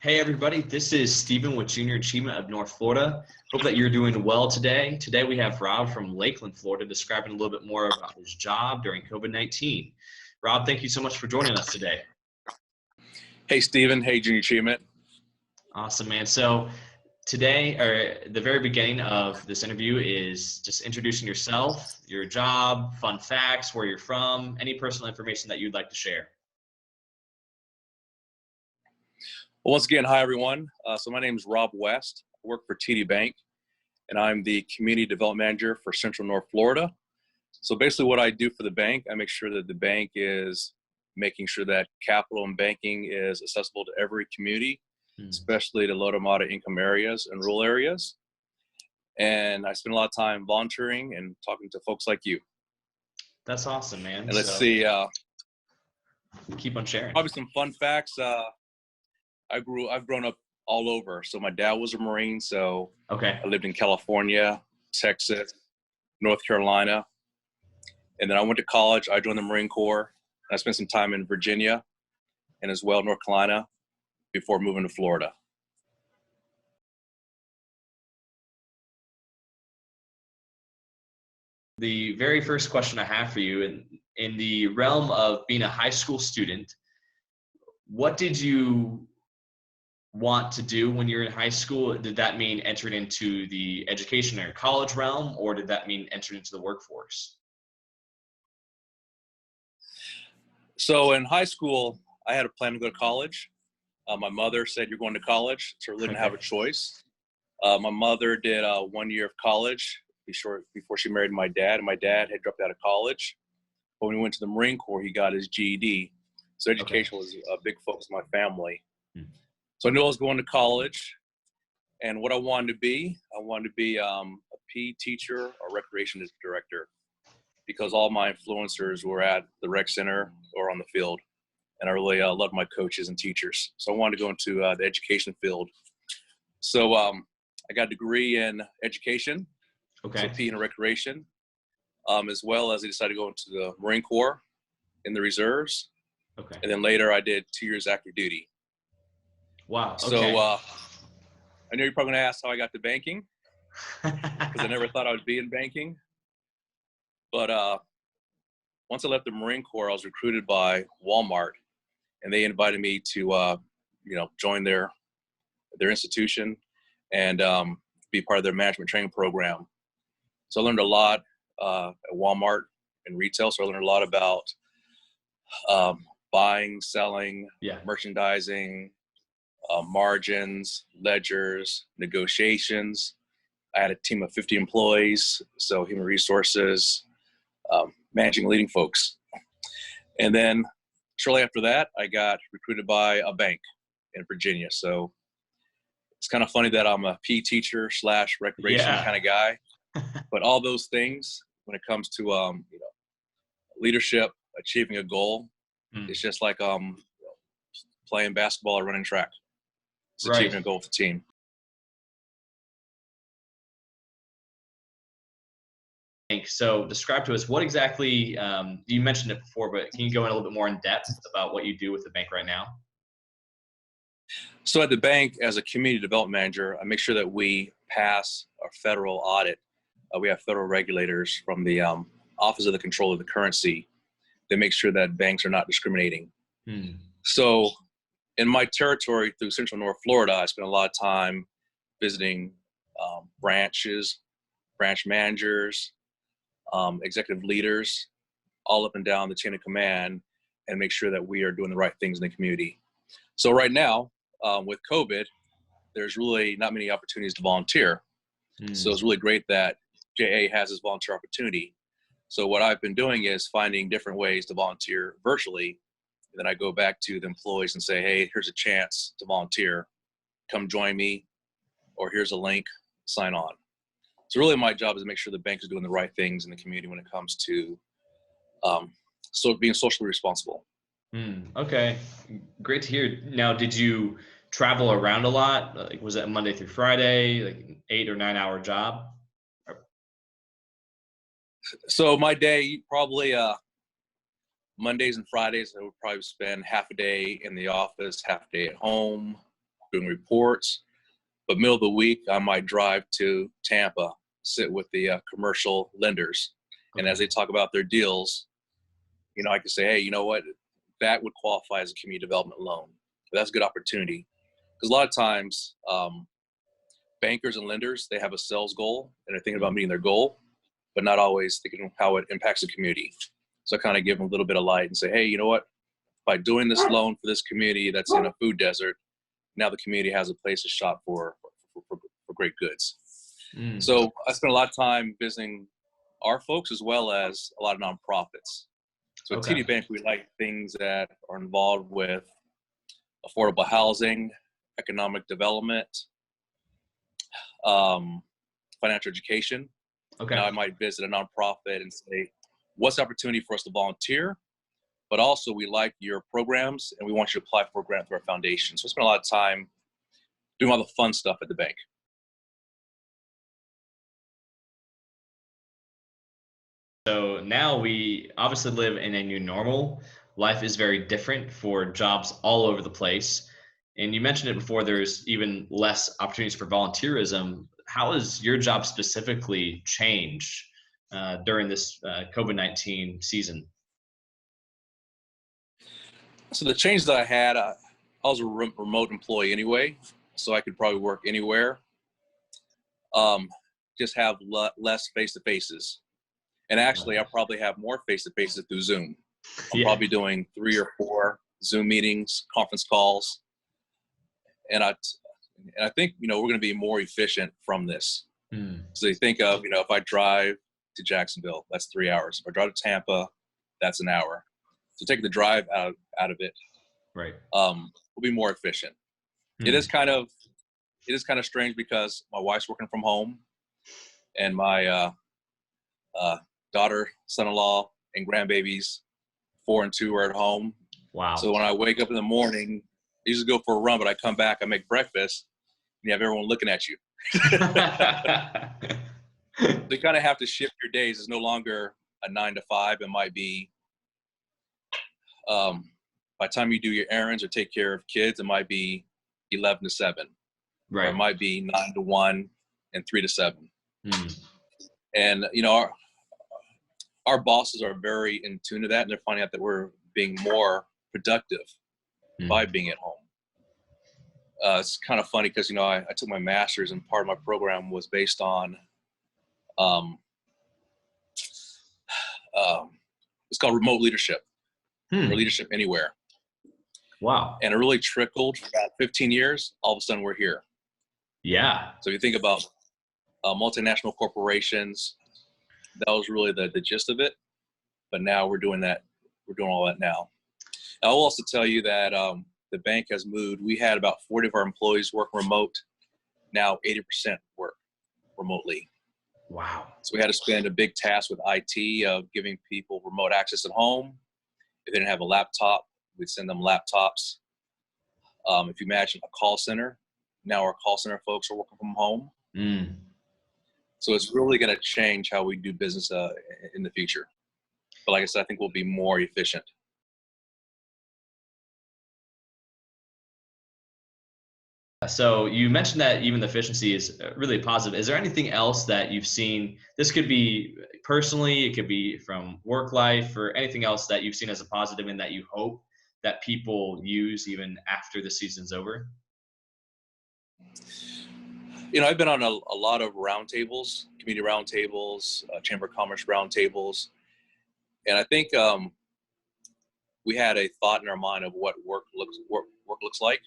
Hey everybody, this is Stephen with Junior Achievement of North Florida. Hope that you're doing well today. Today we have Rob from Lakeland, Florida, describing a little bit more about his job during COVID-19. Rob, thank you so much for joining us today. Hey Stephen, hey Junior Achievement. Awesome, man. So today, or the very beginning of this interview is just introducing yourself, your job, fun facts, where you're from, any personal information that you'd like to share. Well, once again, hi everyone. So my name is Rob West. I work for TD Bank, and I'm the Community Development Manager for Central North Florida. So basically what I do for the bank, I make sure that the bank is making sure that capital and banking is accessible to every community, especially to low to moderate income areas and rural areas. And I spend a lot of time volunteering and talking to folks like you. That's awesome, man. And let's see. Keep on sharing. Probably some fun facts. I've grown up all over. So my dad was a Marine, so okay. I lived in California, Texas, North Carolina. And then I went to college. I joined the Marine Corps. And I spent some time in Virginia and as well North Carolina before moving to Florida. The very first question I have for you, in the realm of being a high school student, what did you want to do when you're in high school? Did that mean entering into the education or college realm, or did that mean entering into the workforce? So in high school, I had a plan to go to college. My mother said, "You're going to college," so I really didn't have a choice. My mother did 1 year of college before she married my dad, and my dad had dropped out of college. But when he went to the Marine Corps, he got his GED. So education was a big focus of my family. So I knew I was going to college, and what I wanted to be a PE teacher or recreation director, because all my influencers were at the rec center or on the field, and I really loved my coaches and teachers. So I wanted to go into the education field. So I got a degree in education, so PE and recreation, as well as I decided to go into the Marine Corps in the reserves, and then later I did 2 years active duty. Wow. So I know you're probably going to ask how I got to banking, because I never thought I would be in banking. But once I left the Marine Corps, I was recruited by Walmart, and they invited me to join their institution and be part of their management training program. So I learned a lot at Walmart in retail. So I learned a lot about buying, selling, merchandising, margins, ledgers, negotiations. I had a team of 50 employees, so human resources, managing, leading folks. And then shortly after that, I got recruited by a bank in Virginia. So it's kind of funny that I'm a PE teacher / recreation kind of guy, but all those things, when it comes to leadership, achieving a goal, it's just like playing basketball or running track. It's achieving a goal with the team. So describe to us what exactly, you mentioned it before, but can you go in a little bit more in depth about what you do with the bank right now? So at the bank, as a community development manager, I make sure that we pass our federal audit. We have federal regulators from the Office of the Controller of the Currency. They make sure that banks are not discriminating. So in my territory through Central North Florida, I spent a lot of time visiting branches, branch managers, executive leaders, all up and down the chain of command, and make sure that we are doing the right things in the community. So right now, with COVID, there's really not many opportunities to volunteer. So it's really great that JA has this volunteer opportunity. So what I've been doing is finding different ways to volunteer virtually. And then I go back to the employees and say, hey, here's a chance to volunteer. Come join me, or here's a link, sign on. So really my job is to make sure the bank is doing the right things in the community when it comes to being socially responsible. Okay, great to hear. Now, did you travel around a lot? Like, was it Monday through Friday, like an 8 or 9 hour job? So my day, probably Mondays and Fridays, I would probably spend half a day in the office, half a day at home. doing reports. But middle of the week, I might drive to Tampa, sit with the commercial lenders. And as they talk about their deals, I can say, hey, you know what? That would qualify as a community development loan. But that's a good opportunity. Because a lot of times, bankers and lenders, they have a sales goal and they're thinking about meeting their goal, but not always thinking of how it impacts the community. So I kind of give them a little bit of light and say, hey, you know what? By doing this loan for this community that's in a food desert, now the community has a place to shop for great goods. So I spent a lot of time visiting our folks as well as a lot of nonprofits. So at TD Bank, we like things that are involved with affordable housing, economic development, financial education. Now I might visit a nonprofit and say, what's the opportunity for us to volunteer? But also we like your programs and we want you to apply for a grant through our foundation. So I spend a lot of time doing all the fun stuff at the bank. So now we obviously live in a new normal. Life is very different for jobs all over the place. And you mentioned it before, there's even less opportunities for volunteerism. How has your job specifically changed during this COVID-19 season? So the change that I had, I was a remote employee anyway, so I could probably work anywhere. Just have less face-to-faces. And actually, I probably have more face-to-faces through Zoom. I'm probably doing 3 or 4 Zoom meetings, conference calls. And I think, we're going to be more efficient from this. So you think of, if I drive to Jacksonville, that's 3 hours. If I drive to Tampa, that's an hour. So taking the drive out of it, right, will be more efficient. It is kind of strange because my wife's working from home, and my daughter, son-in-law, and grandbabies, 4 and 2, are at home. Wow. So when I wake up in the morning, I usually go for a run, but I come back, I make breakfast, and you have everyone looking at you. They kind of have to shift your days. It's no longer a 9 to 5. It might be, by the time you do your errands or take care of kids, it might be 11 to 7. Right. Or it might be 9 to 1 and 3 to 7. And, our bosses are very in tune to that, and they're finding out that we're being more productive by being at home. It's kind of funny because, I took my master's, and part of my program was based on, it's called remote leadership, or leadership anywhere. Wow. And it really trickled for about 15 years. All of a sudden we're here. Yeah. So if you think about multinational corporations, that was really the gist of it. But now we're doing that. We're doing all that now. I will also tell you that the bank has moved. We had about 40 of our employees work remote. Now 80% work remotely. Wow. So we had to spend a big task with IT of giving people remote access at home. If they didn't have a laptop, we'd send them laptops. If you imagine a call center, now our call center folks are working from home. So it's really going to change how we do business in the future. But like I said, I think we'll be more efficient. So you mentioned that even the efficiency is really positive. Is there anything else that you've seen? This could be personally, it could be from work life, or anything else that you've seen as a positive and that you hope that people use even after the season's over? I've been on a lot of roundtables, community roundtables, Chamber of Commerce roundtables. And I think we had a thought in our mind of what work looks like.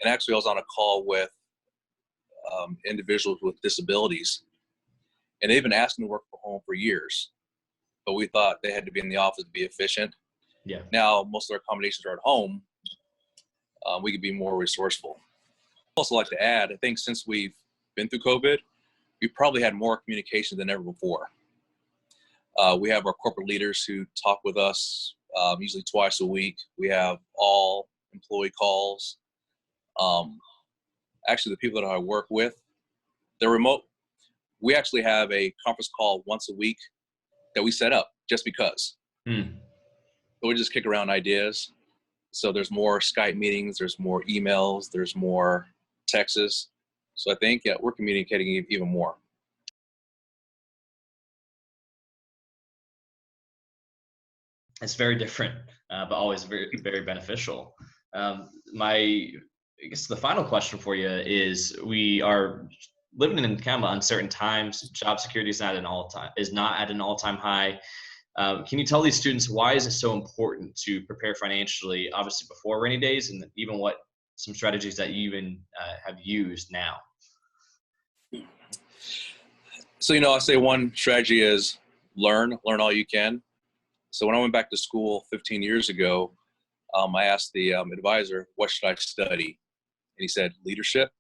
And actually, I was on a call with individuals with disabilities, and they've been asking to work from home for years, but we thought they had to be in the office to be efficient. Yeah. Now, most of our accommodations are at home. We could be more resourceful. I'd also like to add, I think since we've been through COVID, we've probably had more communication than ever before. We have our corporate leaders who talk with us usually twice a week. We have all employee calls. Actually, the people that I work with, they're remote. We actually have a conference call once a week that we set up just because. So we just kick around ideas. So there's more Skype meetings, there's more emails, there's more texts. So I think, yeah, we're communicating even more. It's very different, but always very, very beneficial. I guess the final question for you is: we are living in kind of uncertain times. Job security is not at an all-time high. Can you tell these students why is it so important to prepare financially, obviously before rainy days, and even what some strategies that you even have used now? So, I say one strategy is learn all you can. So when I went back to school 15 years ago, I asked the advisor, what should I study? And he said, leadership,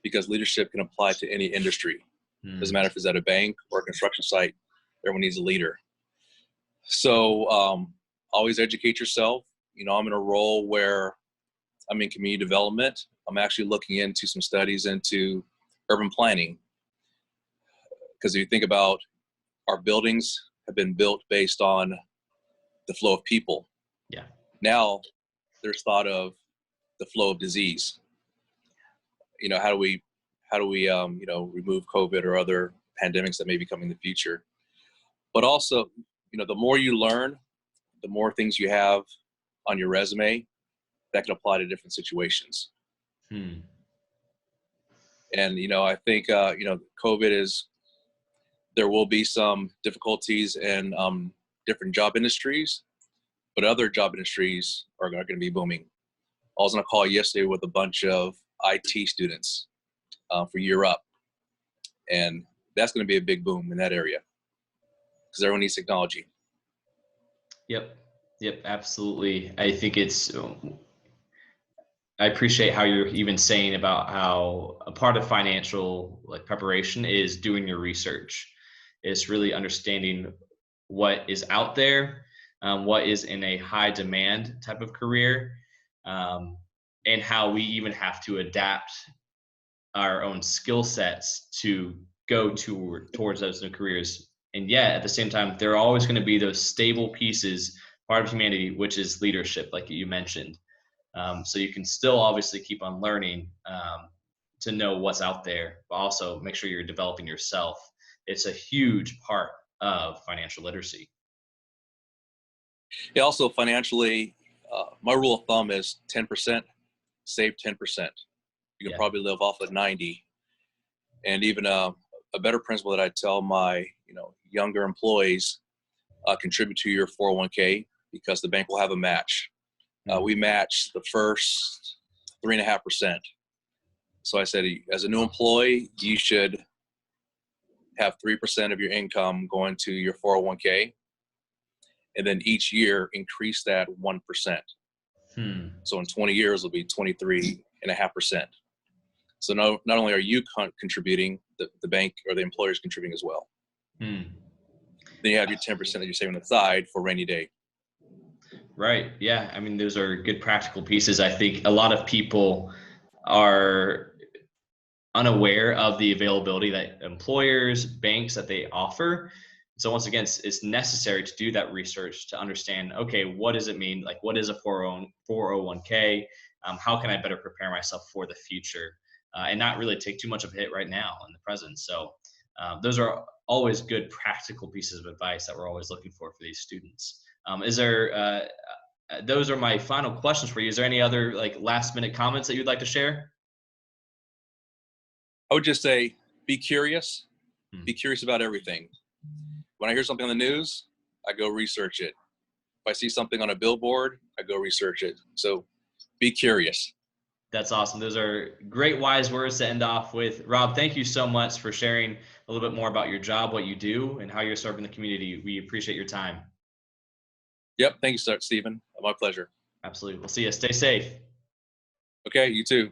because leadership can apply to any industry. Doesn't matter if it's at a bank or a construction site, everyone needs a leader. So always educate yourself. I'm in a role where I'm in community development. I'm actually looking into some studies into urban planning. Because if you think about, our buildings have been built based on the flow of people. Yeah. Now there's thought of the flow of disease. How do we remove COVID or other pandemics that may be coming in the future? But also, the more you learn, the more things you have on your resume that can apply to different situations. And, I think, COVID there will be some difficulties in different job industries, but other job industries are going to be booming. I was on a call yesterday with a bunch of IT students for Year Up, and that's going to be a big boom in that area because everyone needs technology. Yep, absolutely. I think I appreciate how you're even saying about how a part of financial preparation is doing your research. It's really understanding what is out there, what is in a high demand type of career, and how we even have to adapt our own skill sets to go towards those new careers. And yet at the same time, there are always going to be those stable pieces, part of humanity, which is leadership, like you mentioned. So you can still obviously keep on learning to know what's out there, but also make sure you're developing yourself. It's a huge part of financial literacy. Yeah, also financially, my rule of thumb is 10%, save 10%. You can probably live off of 90. And even a better principle that I tell my younger employees, contribute to your 401k because the bank will have a match. We match the first 3.5%. So I said, as a new employee, you should have 3% of your income going to your 401k, and then each year increase that 1%. So in 20 years, it'll be 23.5%. So not only are you contributing, the bank or the employer is contributing as well. Then you have your 10% that you're saving aside for rainy day. Right. Yeah. I mean, those are good practical pieces. I think a lot of people are unaware of the availability that employers, banks that they offer. So once again, it's necessary to do that research to understand, okay, what does it mean? Like, what is a 401k? How can I better prepare myself for the future and not really take too much of a hit right now in the present? So those are always good practical pieces of advice that we're always looking for these students. Those are my final questions for you. Is there any other last minute comments that you'd like to share? I would just say, be curious. Be curious about everything. When I hear something on the news, I go research it. If I see something on a billboard, I go research it. So be curious. That's awesome. Those are great wise words to end off with. Rob, thank you so much for sharing a little bit more about your job, what you do, and how you're serving the community. We appreciate your time. Yep. Thank you, Stephen. My pleasure. Absolutely. We'll see you. Stay safe. Okay. You too.